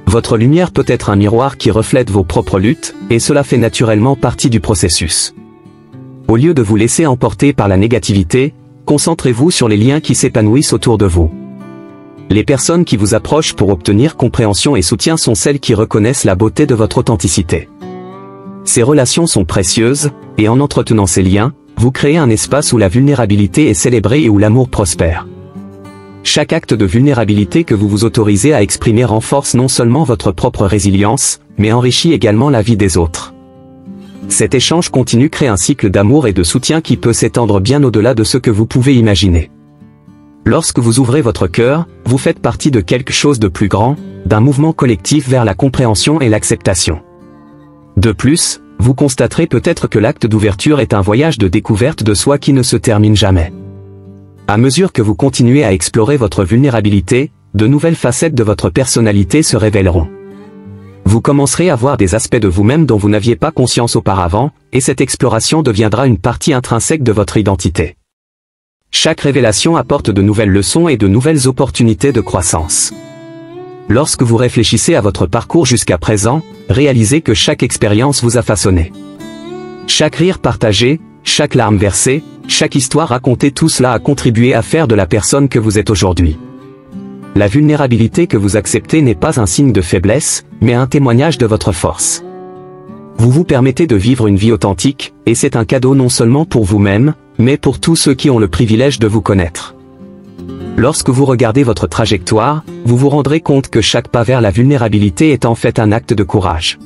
Votre lumière peut être un miroir qui reflète vos propres luttes, et cela fait naturellement partie du processus. Au lieu de vous laisser emporter par la négativité, concentrez-vous sur les liens qui s'épanouissent autour de vous. Les personnes qui vous approchent pour obtenir compréhension et soutien sont celles qui reconnaissent la beauté de votre authenticité. Ces relations sont précieuses, et en entretenant ces liens, vous créez un espace où la vulnérabilité est célébrée et où l'amour prospère. Chaque acte de vulnérabilité que vous vous autorisez à exprimer renforce non seulement votre propre résilience, mais enrichit également la vie des autres. Cet échange continu crée un cycle d'amour et de soutien qui peut s'étendre bien au-delà de ce que vous pouvez imaginer. Lorsque vous ouvrez votre cœur, vous faites partie de quelque chose de plus grand, d'un mouvement collectif vers la compréhension et l'acceptation. De plus, vous constaterez peut-être que l'acte d'ouverture est un voyage de découverte de soi qui ne se termine jamais. À mesure que vous continuez à explorer votre vulnérabilité, de nouvelles facettes de votre personnalité se révéleront. Vous commencerez à voir des aspects de vous-même dont vous n'aviez pas conscience auparavant, et cette exploration deviendra une partie intrinsèque de votre identité. Chaque révélation apporte de nouvelles leçons et de nouvelles opportunités de croissance. Lorsque vous réfléchissez à votre parcours jusqu'à présent, réalisez que chaque expérience vous a façonné. Chaque rire partagé, chaque larme versée, chaque histoire racontée, tout cela a contribué à faire de la personne que vous êtes aujourd'hui. La vulnérabilité que vous acceptez n'est pas un signe de faiblesse, mais un témoignage de votre force. Vous vous permettez de vivre une vie authentique, et c'est un cadeau non seulement pour vous-même, mais pour tous ceux qui ont le privilège de vous connaître. Lorsque vous regardez votre trajectoire, vous vous rendrez compte que chaque pas vers la vulnérabilité est en fait un acte de courage.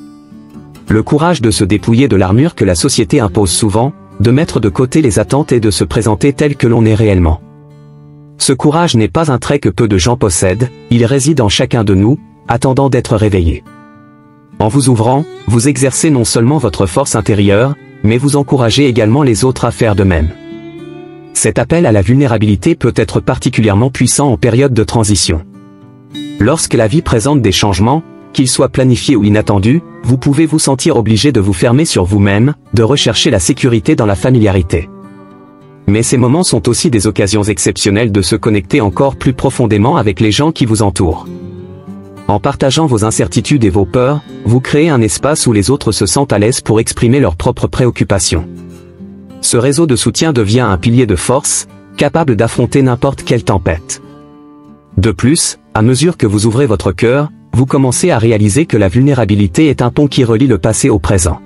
Le courage de se dépouiller de l'armure que la société impose souvent, de mettre de côté les attentes et de se présenter tel que l'on est réellement. Ce courage n'est pas un trait que peu de gens possèdent, il réside en chacun de nous, attendant d'être réveillé. En vous ouvrant, vous exercez non seulement votre force intérieure, mais vous encouragez également les autres à faire de même. Cet appel à la vulnérabilité peut être particulièrement puissant en période de transition. Lorsque la vie présente des changements, qu'ils soient planifiés ou inattendus, vous pouvez vous sentir obligé de vous fermer sur vous-même, de rechercher la sécurité dans la familiarité. Mais ces moments sont aussi des occasions exceptionnelles de se connecter encore plus profondément avec les gens qui vous entourent. En partageant vos incertitudes et vos peurs, vous créez un espace où les autres se sentent à l'aise pour exprimer leurs propres préoccupations. Ce réseau de soutien devient un pilier de force, capable d'affronter n'importe quelle tempête. De plus, à mesure que vous ouvrez votre cœur, vous commencez à réaliser que la vulnérabilité est un pont qui relie le passé au présent.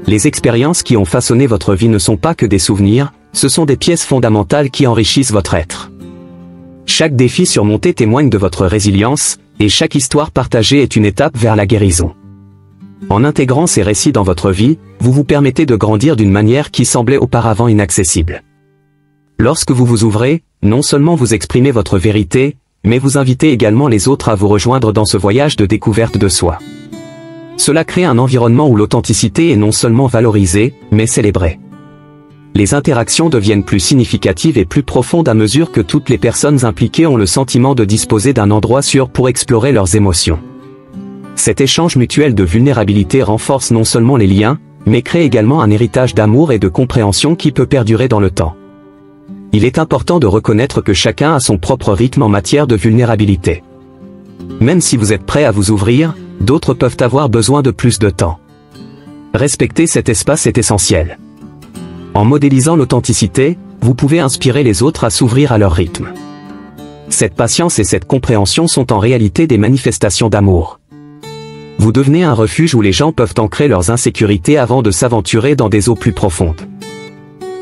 Les expériences qui ont façonné votre vie ne sont pas que des souvenirs, ce sont des pièces fondamentales qui enrichissent votre être. Chaque défi surmonté témoigne de votre résilience, et chaque histoire partagée est une étape vers la guérison. En intégrant ces récits dans votre vie, vous vous permettez de grandir d'une manière qui semblait auparavant inaccessible. Lorsque vous vous ouvrez, non seulement vous exprimez votre vérité, mais vous invitez également les autres à vous rejoindre dans ce voyage de découverte de soi. Cela crée un environnement où l'authenticité est non seulement valorisée, mais célébrée. Les interactions deviennent plus significatives et plus profondes à mesure que toutes les personnes impliquées ont le sentiment de disposer d'un endroit sûr pour explorer leurs émotions. Cet échange mutuel de vulnérabilité renforce non seulement les liens, mais crée également un héritage d'amour et de compréhension qui peut perdurer dans le temps. Il est important de reconnaître que chacun a son propre rythme en matière de vulnérabilité. Même si vous êtes prêt à vous ouvrir, d'autres peuvent avoir besoin de plus de temps. Respecter cet espace est essentiel. En modélisant l'authenticité, vous pouvez inspirer les autres à s'ouvrir à leur rythme. Cette patience et cette compréhension sont en réalité des manifestations d'amour. Vous devenez un refuge où les gens peuvent ancrer leurs insécurités avant de s'aventurer dans des eaux plus profondes.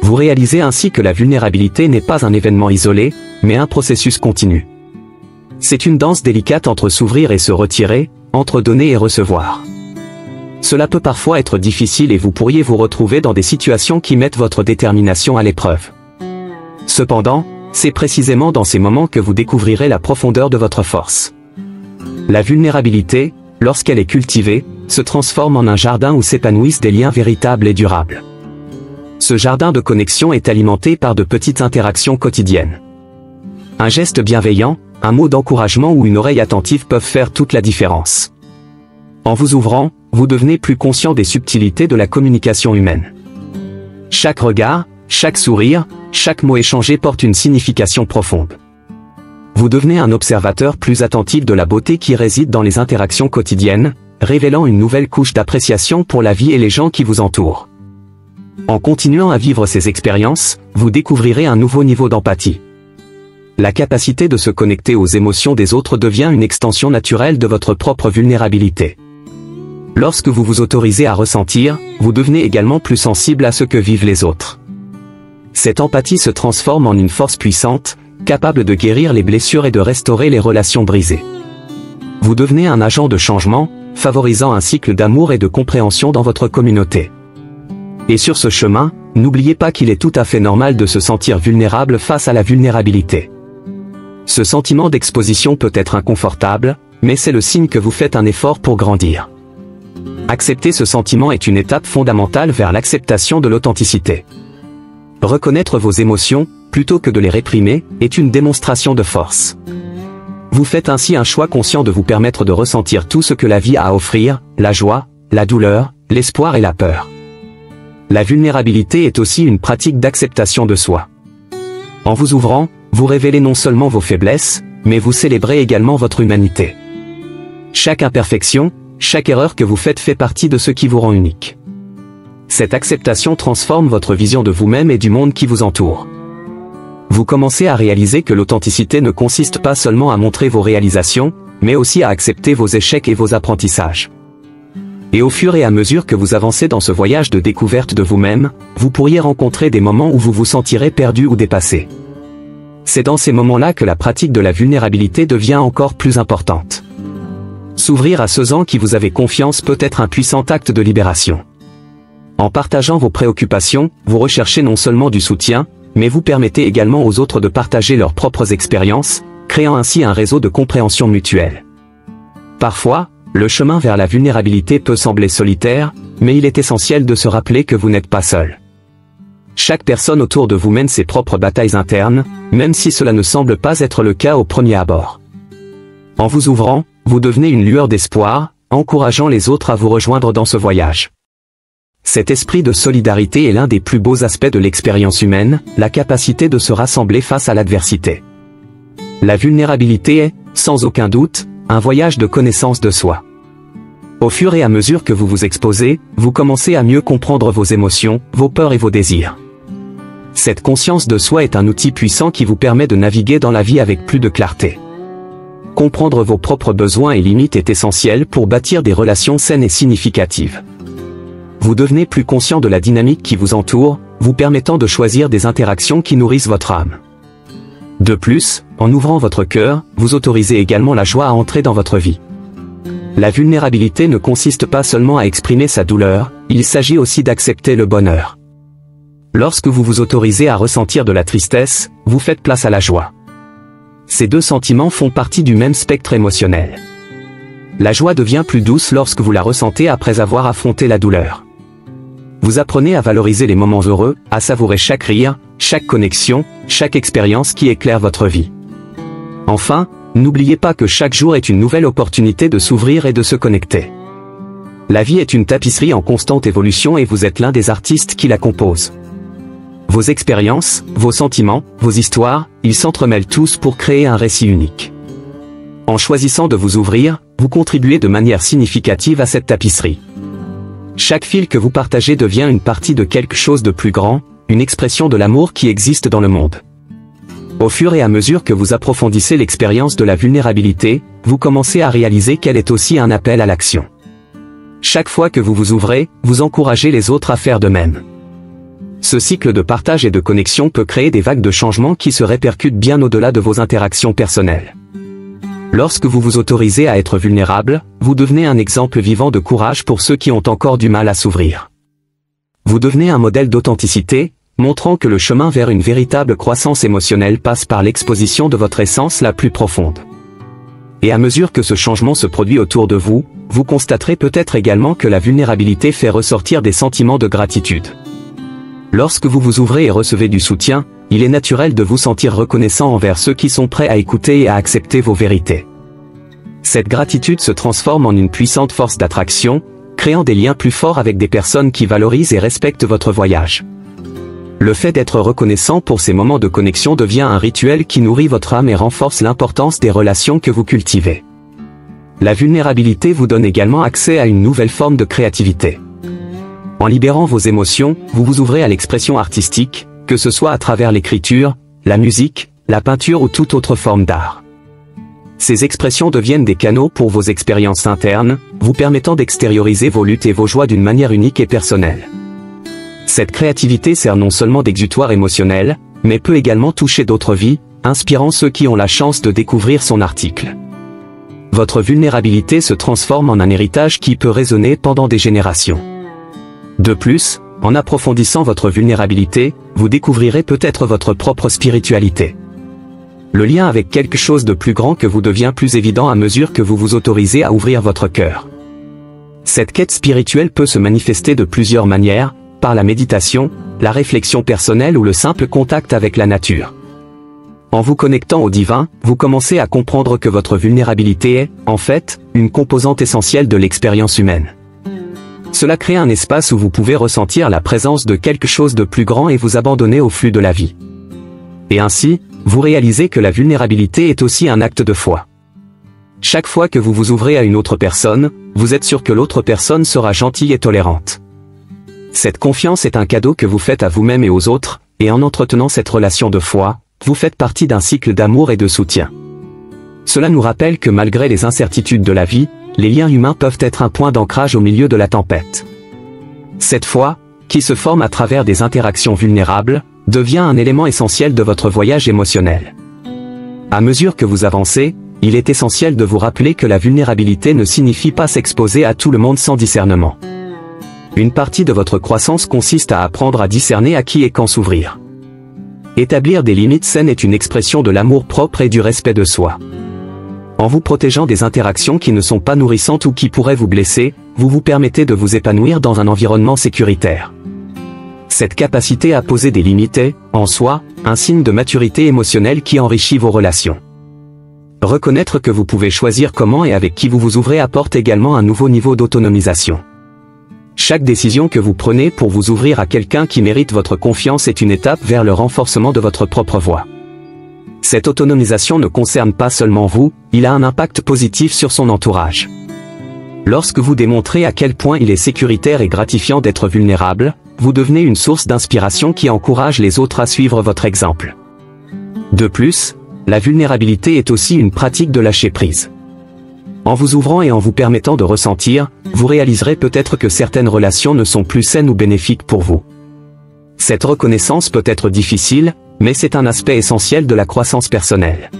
Vous réalisez ainsi que la vulnérabilité n'est pas un événement isolé, mais un processus continu. C'est une danse délicate entre s'ouvrir et se retirer, entre donner et recevoir. Cela peut parfois être difficile et vous pourriez vous retrouver dans des situations qui mettent votre détermination à l'épreuve. Cependant, c'est précisément dans ces moments que vous découvrirez la profondeur de votre force. La vulnérabilité, lorsqu'elle est cultivée, se transforme en un jardin où s'épanouissent des liens véritables et durables. Ce jardin de connexion est alimenté par de petites interactions quotidiennes. Un geste bienveillant, un mot d'encouragement ou une oreille attentive peuvent faire toute la différence. En vous ouvrant, vous devenez plus conscient des subtilités de la communication humaine. Chaque regard, chaque sourire, chaque mot échangé porte une signification profonde. Vous devenez un observateur plus attentif de la beauté qui réside dans les interactions quotidiennes, révélant une nouvelle couche d'appréciation pour la vie et les gens qui vous entourent. En continuant à vivre ces expériences, vous découvrirez un nouveau niveau d'empathie. La capacité de se connecter aux émotions des autres devient une extension naturelle de votre propre vulnérabilité. Lorsque vous vous autorisez à ressentir, vous devenez également plus sensible à ce que vivent les autres. Cette empathie se transforme en une force puissante, capable de guérir les blessures et de restaurer les relations brisées. Vous devenez un agent de changement, favorisant un cycle d'amour et de compréhension dans votre communauté. Et sur ce chemin, n'oubliez pas qu'il est tout à fait normal de se sentir vulnérable face à la vulnérabilité. Ce sentiment d'exposition peut être inconfortable, mais c'est le signe que vous faites un effort pour grandir. Accepter ce sentiment est une étape fondamentale vers l'acceptation de l'authenticité. Reconnaître vos émotions, plutôt que de les réprimer, est une démonstration de force. Vous faites ainsi un choix conscient de vous permettre de ressentir tout ce que la vie a à offrir, la joie, la douleur, l'espoir et la peur. La vulnérabilité est aussi une pratique d'acceptation de soi. En vous ouvrant, vous révélez non seulement vos faiblesses, mais vous célébrez également votre humanité. Chaque imperfection, chaque erreur que vous faites fait partie de ce qui vous rend unique. Cette acceptation transforme votre vision de vous-même et du monde qui vous entoure. Vous commencez à réaliser que l'authenticité ne consiste pas seulement à montrer vos réalisations, mais aussi à accepter vos échecs et vos apprentissages. Et au fur et à mesure que vous avancez dans ce voyage de découverte de vous-même, vous pourriez rencontrer des moments où vous vous sentirez perdu ou dépassé. C'est dans ces moments-là que la pratique de la vulnérabilité devient encore plus importante. S'ouvrir à ceux en qui vous avez confiance peut être un puissant acte de libération. En partageant vos préoccupations, vous recherchez non seulement du soutien, mais vous permettez également aux autres de partager leurs propres expériences, créant ainsi un réseau de compréhension mutuelle. Parfois, le chemin vers la vulnérabilité peut sembler solitaire, mais il est essentiel de se rappeler que vous n'êtes pas seul. Chaque personne autour de vous mène ses propres batailles internes, même si cela ne semble pas être le cas au premier abord. En vous ouvrant, vous devenez une lueur d'espoir, encourageant les autres à vous rejoindre dans ce voyage. Cet esprit de solidarité est l'un des plus beaux aspects de l'expérience humaine, la capacité de se rassembler face à l'adversité. La vulnérabilité est, sans aucun doute, un voyage de connaissance de soi. Au fur et à mesure que vous vous exposez, vous commencez à mieux comprendre vos émotions, vos peurs et vos désirs. Cette conscience de soi est un outil puissant qui vous permet de naviguer dans la vie avec plus de clarté. Comprendre vos propres besoins et limites est essentiel pour bâtir des relations saines et significatives. Vous devenez plus conscient de la dynamique qui vous entoure, vous permettant de choisir des interactions qui nourrissent votre âme. De plus, en ouvrant votre cœur, vous autorisez également la joie à entrer dans votre vie. La vulnérabilité ne consiste pas seulement à exprimer sa douleur, il s'agit aussi d'accepter le bonheur. Lorsque vous vous autorisez à ressentir de la tristesse, vous faites place à la joie. Ces deux sentiments font partie du même spectre émotionnel. La joie devient plus douce lorsque vous la ressentez après avoir affronté la douleur. Vous apprenez à valoriser les moments heureux, à savourer chaque rire, chaque connexion, chaque expérience qui éclaire votre vie. Enfin, n'oubliez pas que chaque jour est une nouvelle opportunité de s'ouvrir et de se connecter. La vie est une tapisserie en constante évolution et vous êtes l'un des artistes qui la composent. Vos expériences, vos sentiments, vos histoires, ils s'entremêlent tous pour créer un récit unique. En choisissant de vous ouvrir, vous contribuez de manière significative à cette tapisserie. Chaque fil que vous partagez devient une partie de quelque chose de plus grand, une expression de l'amour qui existe dans le monde. Au fur et à mesure que vous approfondissez l'expérience de la vulnérabilité, vous commencez à réaliser qu'elle est aussi un appel à l'action. Chaque fois que vous vous ouvrez, vous encouragez les autres à faire de même. Ce cycle de partage et de connexion peut créer des vagues de changement qui se répercutent bien au-delà de vos interactions personnelles. Lorsque vous vous autorisez à être vulnérable, vous devenez un exemple vivant de courage pour ceux qui ont encore du mal à s'ouvrir. Vous devenez un modèle d'authenticité, montrant que le chemin vers une véritable croissance émotionnelle passe par l'exposition de votre essence la plus profonde. Et à mesure que ce changement se produit autour de vous, vous constaterez peut-être également que la vulnérabilité fait ressortir des sentiments de gratitude. Lorsque vous vous ouvrez et recevez du soutien, il est naturel de vous sentir reconnaissant envers ceux qui sont prêts à écouter et à accepter vos vérités. Cette gratitude se transforme en une puissante force d'attraction, créant des liens plus forts avec des personnes qui valorisent et respectent votre voyage. Le fait d'être reconnaissant pour ces moments de connexion devient un rituel qui nourrit votre âme et renforce l'importance des relations que vous cultivez. La vulnérabilité vous donne également accès à une nouvelle forme de créativité. En libérant vos émotions, vous vous ouvrez à l'expression artistique, que ce soit à travers l'écriture, la musique, la peinture ou toute autre forme d'art. Ces expressions deviennent des canaux pour vos expériences internes, vous permettant d'extérioriser vos luttes et vos joies d'une manière unique et personnelle. Cette créativité sert non seulement d'exutoire émotionnel, mais peut également toucher d'autres vies, inspirant ceux qui ont la chance de découvrir son article. Votre vulnérabilité se transforme en un héritage qui peut résonner pendant des générations. De plus, en approfondissant votre vulnérabilité, vous découvrirez peut-être votre propre spiritualité. Le lien avec quelque chose de plus grand que vous devient plus évident à mesure que vous vous autorisez à ouvrir votre cœur. Cette quête spirituelle peut se manifester de plusieurs manières, par la méditation, la réflexion personnelle ou le simple contact avec la nature. En vous connectant au divin, vous commencez à comprendre que votre vulnérabilité est, en fait, une composante essentielle de l'expérience humaine. Cela crée un espace où vous pouvez ressentir la présence de quelque chose de plus grand et vous abandonner au flux de la vie. Et ainsi, vous réalisez que la vulnérabilité est aussi un acte de foi. Chaque fois que vous vous ouvrez à une autre personne, vous êtes sûr que l'autre personne sera gentille et tolérante. Cette confiance est un cadeau que vous faites à vous-même et aux autres, et en entretenant cette relation de foi, vous faites partie d'un cycle d'amour et de soutien. Cela nous rappelle que malgré les incertitudes de la vie, les liens humains peuvent être un point d'ancrage au milieu de la tempête. Cette foi, qui se forme à travers des interactions vulnérables, devient un élément essentiel de votre voyage émotionnel. À mesure que vous avancez, il est essentiel de vous rappeler que la vulnérabilité ne signifie pas s'exposer à tout le monde sans discernement. Une partie de votre croissance consiste à apprendre à discerner à qui et quand s'ouvrir. Établir des limites saines est une expression de l'amour propre et du respect de soi. En vous protégeant des interactions qui ne sont pas nourrissantes ou qui pourraient vous blesser, vous vous permettez de vous épanouir dans un environnement sécuritaire. Cette capacité à poser des limites est, en soi, un signe de maturité émotionnelle qui enrichit vos relations. Reconnaître que vous pouvez choisir comment et avec qui vous vous ouvrez apporte également un nouveau niveau d'autonomisation. Chaque décision que vous prenez pour vous ouvrir à quelqu'un qui mérite votre confiance est une étape vers le renforcement de votre propre voix. Cette autonomisation ne concerne pas seulement vous, il a un impact positif sur son entourage. Lorsque vous démontrez à quel point il est sécuritaire et gratifiant d'être vulnérable, vous devenez une source d'inspiration qui encourage les autres à suivre votre exemple. De plus, la vulnérabilité est aussi une pratique de lâcher prise. En vous ouvrant et en vous permettant de ressentir, vous réaliserez peut-être que certaines relations ne sont plus saines ou bénéfiques pour vous. Cette reconnaissance peut être difficile, mais c'est un aspect essentiel de la croissance personnelle.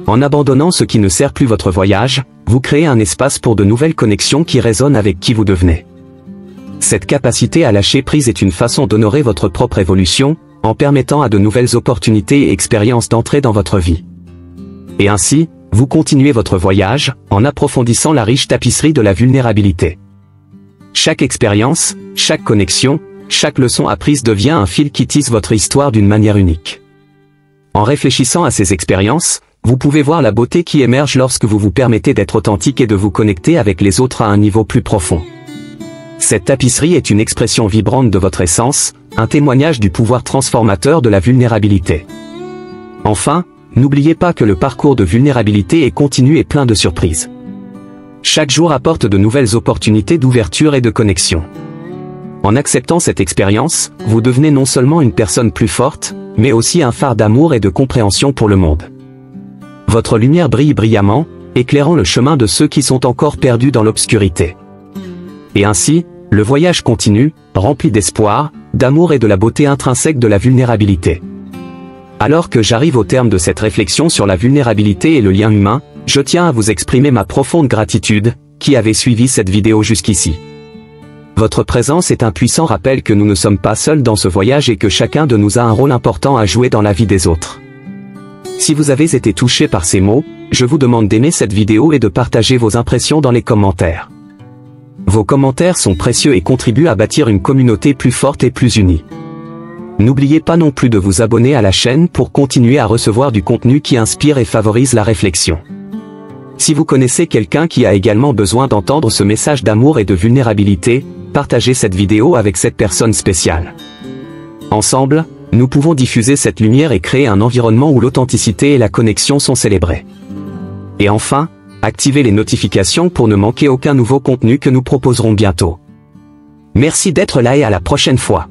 En abandonnant ce qui ne sert plus votre voyage, vous créez un espace pour de nouvelles connexions qui résonnent avec qui vous devenez. Cette capacité à lâcher prise est une façon d'honorer votre propre évolution, en permettant à de nouvelles opportunités et expériences d'entrer dans votre vie. Et ainsi, vous continuez votre voyage, en approfondissant la riche tapisserie de la vulnérabilité. Chaque expérience, chaque connexion, chaque leçon apprise devient un fil qui tisse votre histoire d'une manière unique. En réfléchissant à ces expériences, vous pouvez voir la beauté qui émerge lorsque vous vous permettez d'être authentique et de vous connecter avec les autres à un niveau plus profond. Cette tapisserie est une expression vibrante de votre essence, un témoignage du pouvoir transformateur de la vulnérabilité. Enfin, n'oubliez pas que le parcours de vulnérabilité est continu et plein de surprises. Chaque jour apporte de nouvelles opportunités d'ouverture et de connexion. En acceptant cette expérience, vous devenez non seulement une personne plus forte, mais aussi un phare d'amour et de compréhension pour le monde. Votre lumière brille brillamment, éclairant le chemin de ceux qui sont encore perdus dans l'obscurité. Et ainsi, le voyage continue, rempli d'espoir, d'amour et de la beauté intrinsèque de la vulnérabilité. Alors que j'arrive au terme de cette réflexion sur la vulnérabilité et le lien humain, je tiens à vous exprimer ma profonde gratitude, qui avez suivi cette vidéo jusqu'ici. Votre présence est un puissant rappel que nous ne sommes pas seuls dans ce voyage et que chacun de nous a un rôle important à jouer dans la vie des autres. Si vous avez été touché par ces mots, je vous demande d'aimer cette vidéo et de partager vos impressions dans les commentaires. Vos commentaires sont précieux et contribuent à bâtir une communauté plus forte et plus unie. N'oubliez pas non plus de vous abonner à la chaîne pour continuer à recevoir du contenu qui inspire et favorise la réflexion. Si vous connaissez quelqu'un qui a également besoin d'entendre ce message d'amour et de vulnérabilité, partagez cette vidéo avec cette personne spéciale. Ensemble, nous pouvons diffuser cette lumière et créer un environnement où l'authenticité et la connexion sont célébrées. Et enfin, activez les notifications pour ne manquer aucun nouveau contenu que nous proposerons bientôt. Merci d'être là et à la prochaine fois.